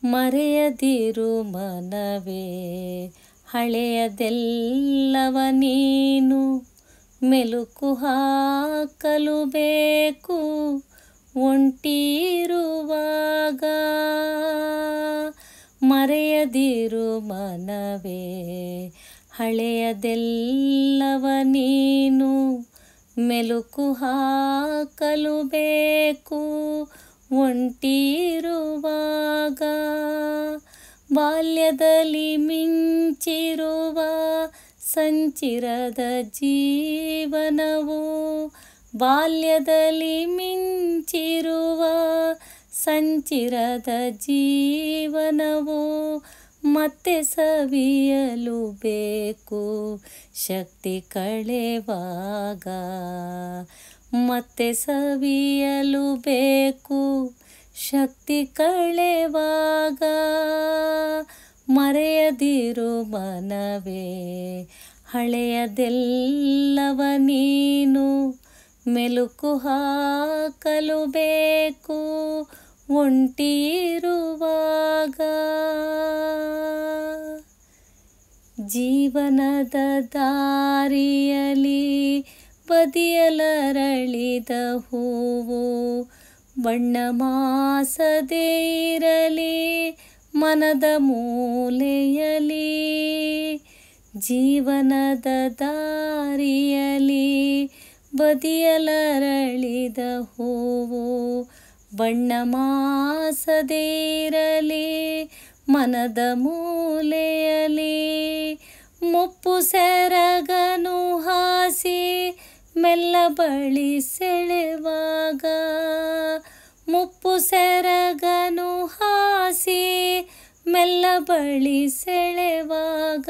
ಮರೆಯದಿರು ಮನವೇ ಹಳೆಯದೆಲ್ಲವ ನೀನು, ಮೆಲುಕು ಹಾಕಲು ಬೇಕು ಒಂಟಿರುವಾಗ. ಮರೆಯದಿರು ಮನವೇ ಹಳೆಯದೆಲ್ಲವ ನೀನು, ಮೆಲುಕು ಹಾಕಲು ಬೇಕು ಒಂಟಿರುವಾಗ. ಬಾಲ್ಯದಲ್ಲಿ ಮಿಂಚಿರುವ ಸಂಚಿರದ ಜೀವನವು, ಬಾಲ್ಯದಲ್ಲಿ ಮಿಂಚಿರುವ ಸಂಚಿರದ ಜೀವನವು, ಮತ್ತೆ ಸವಿಯಲು ಬೇಕು ಶಕ್ತಿ ಕಳೆವಾಗ. ಮತ್ತೆ ಸವಿಯಲು ಬೇಕು ಶಕ್ತಿ ಕಳೆವಾಗ. ಮರೆಯದಿರು ಮನವೇ ಹಳೆಯದೆಲ್ಲವ ನೀನು, ಮೆಲುಕು ಹಾಕಲು ಬೇಕು ಒಂಟಿರುವಾಗ. ಜೀವನದ ದಾರಿಯಲಿ ಬದಿಯಲರಳಿದ ಹೂವು, ಬಣ್ಣ ಮಾಸದೇ ಇರಲಿ ಮನದ ಮೂಲೆಯಲಿ. ಜೀವನದ ದಾರಿಯಲಿ ಬದಿಯಲರಳಿದ ಹೂವು, ಬಣ್ಣ ಮಾಸದೇ ಇರಲಿ ಮನದ ಮೂಲೆಯಲಿ. ಮುಪ್ಪು ಸೆರಗನು ಹಾಸಿ ಮೆಲ್ಲ ಬಳಿ ಸೆಳೆವಾಗ, ಮುಪ್ಪು ಸೆರಗನು ಹಾಸಿ ಮೆಲ್ಲ ಬಳಿ ಸೆಳೆವಾಗ.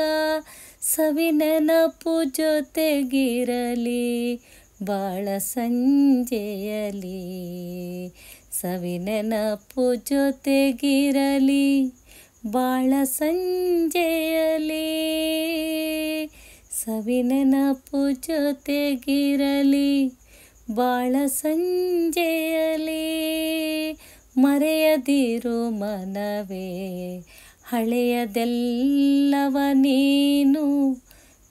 ಸವಿ ನೆನಪು ಜೊತೆಗಿರಲಿ ಬಾಳ ಸಂಜೆಯಲಿ, ಸವಿ ನೆನಪು ಜೊತೆಗಿರಲಿ ಬಾಳ ಸಂಜೆಯಲಿ. ಸವಿ ನೆನಪು ಜೊತೆಗಿರಲಿ ಬಾಳ ಸಂಜೆಯಲಿ. ಮರೆಯದಿರು ಮನವೇ ಹಳೆಯದೆಲ್ಲವ ನೀನು,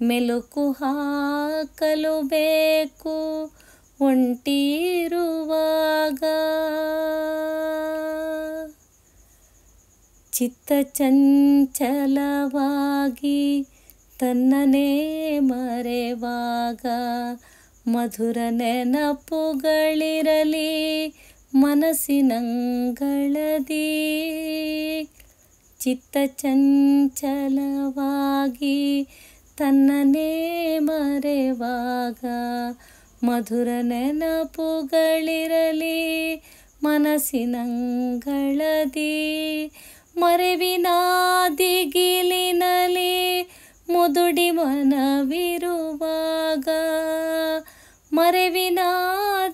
ಮೆಲುಕು ಹಾಕಲು ಬೇಕು ಒಂಟಿರುವಾಗ. ಚಿತ್ತ ಚಂಚಲವಾಗಿ ತನ್ನನೇ ಮರೆವಾಗ, ಮಧುರ ನೆನಪುಗಳಿರಲಿ ಮನಸ್ಸಿನಂಗಳದಿ. ಚಿತ್ತ ಚಂಚಲವಾಗಿ ತನ್ನನೇ ಮರೆವಾಗ, ಮಧುರ ನೆನಪುಗಳಿರಲಿ ಮನಸ್ಸಿನಂಗಳದಿ. ಮರೆವಿನ ದಿಗಿಲಿನಲಿ ಮುದುಡಿ ಮನವಿರುವಾಗ, ಮರೆವಿನ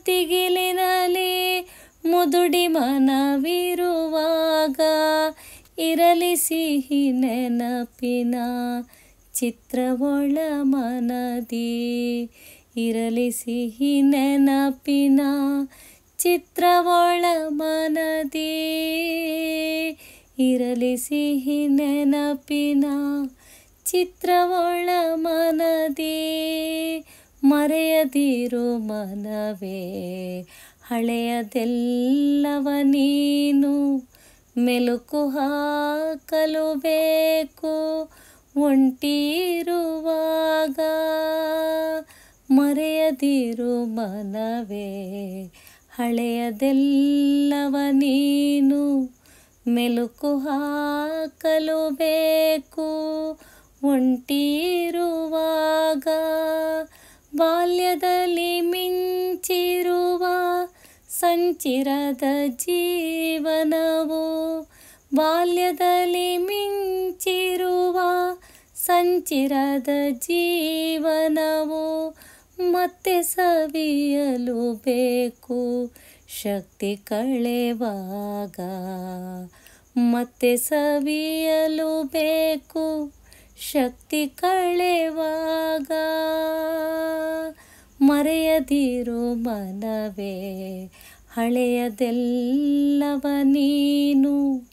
ದಿಗಿಲಿನಲಿ ಮುದುಡಿ ಮನವಿರುವಾಗ. ಇರಲಿ ಸಿಹಿ ನೆನಪಿನ ಚಿತ್ರವೊಳ ಮನದಿ, ಇರಲಿ ಸಿಹಿ ನೆನಪಿನ ಚಿತ್ರವೊಳ ಮನದಿ. ಇರಲಿ ಸಿಹಿ ನೆನಪಿನ ಚಿತ್ರವೊಳ ಮನದಿ. ಮರೆಯದಿರು ಮನವೇ ಹಳೆಯದೆಲ್ಲವ ನೀನು, ಮೆಲುಕು ಹಾಕಲು ಬೇಕು ಒಂಟಿರುವಾಗ. ಮರೆಯದಿರು ಮನವೇ ಹಳೆಯದೆಲ್ಲವ ನೀನು, ಮೆಲುಕು ಹಾಕಲು ಬೇಕು ಒಂಟಿರುವಾಗ. ಬಾಲ್ಯದಲ್ಲಿ ಮಿಂಚಿರುವ ಸಂಚಿರದ ಜೀವನವು, ಬಾಲ್ಯದಲ್ಲಿ ಮಿಂಚಿರುವ ಸಂಚಿರದ ಜೀವನವು, ಮತ್ತೆ ಸವಿಯಲು ಬೇಕು ಶಕ್ತಿ ಕಳೆವಾಗ. ಮತ್ತೆ ಸವಿಯಲು ಬೇಕು ಶಕ್ತಿ ಕಳೆವಾಗ. ಮರೆಯದಿರು ಮನವೇ ಹಳೆಯದೆಲ್ಲವ ನೀನು,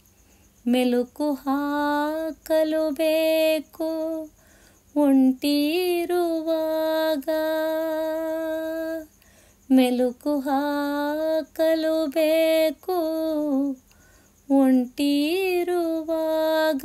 ಮೆಲುಕು ಹಾಕಲು ಬೇಕು ಒಂಟಿರುವಾಗ. ಮೆಲುಕು ಹಾಕಲು ಬೇಕು ಒಂಟಿರುವಾಗ.